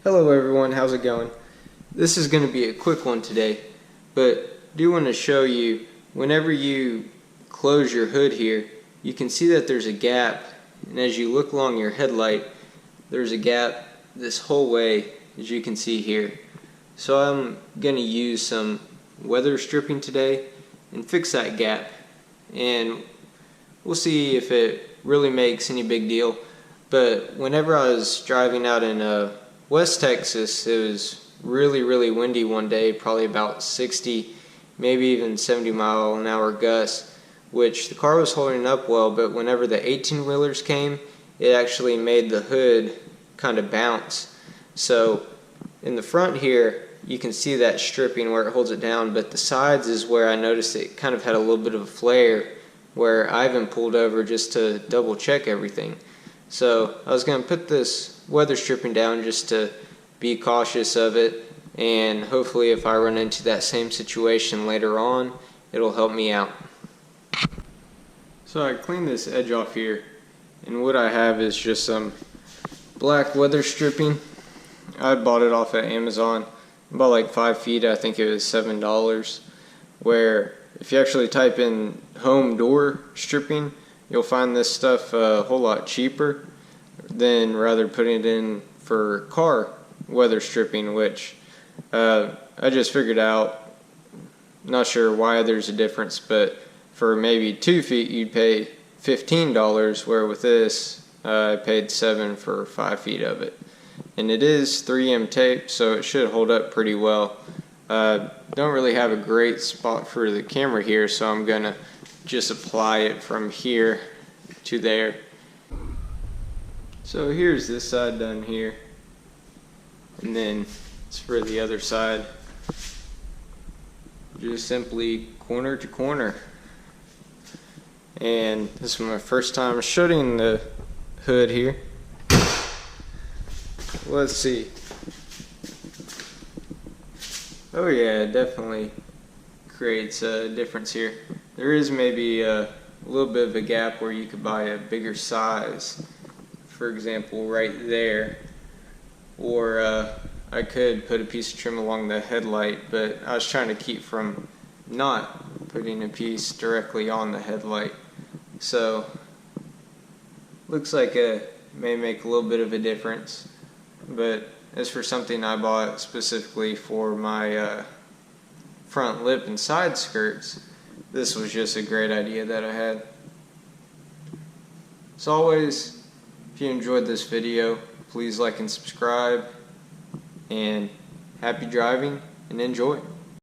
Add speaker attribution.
Speaker 1: Hello everyone, how's it going? This is going to be a quick one today, but I do want to show you whenever you close your hood here, you can see that there's a gap, and as you look along your headlight, there's a gap this whole way, as you can see here. So I'm going to use some weather stripping today and fix that gap, and we'll see if it really makes any big deal. But whenever I was driving out in West Texas, it was really windy one day, probably about 60, maybe even 70-mile-an-hour gusts, which the car was holding up well, but whenever the 18-wheelers came, it actually made the hood kind of bounce. So in the front here, you can see that stripping where it holds it down, but the sides is where I noticed it kind of had a little bit of a flare, where I even pulled over just to double check everything. So I was going to put this weather stripping down just to be cautious of it, and hopefully if I run into that same situation later on, it'll help me out. So I cleaned this edge off here, and what I have is just some black weather stripping. I bought it off at Amazon, about like 5 feet, I think it was $7, where if you actually type in home door stripping, you'll find this stuff a whole lot cheaper than rather putting it in for car weather stripping, which I just figured out. Not sure why there's a difference, but for maybe 2 feet you'd pay $15, where with this I paid $7 for 5 feet of it. And it is 3M tape, so it should hold up pretty well. Don't really have a great spot for the camera here, so I'm gonna just apply it from here to there. So here's this side done here, and then it's for the other side. Just simply corner to corner. And this is my first time shutting the hood here. Let's see. Oh yeah, it definitely creates a difference here. There is maybe a little bit of a gap where you could buy a bigger size, for example right there, or I could put a piece of trim along the headlight, but I was trying to keep from not putting a piece directly on the headlight. So looks like it may make a little bit of a difference, but as for something I bought specifically for my front lip and side skirts, this was just a great idea that I had. As always, if you enjoyed this video, please like and subscribe, and happy driving and enjoy.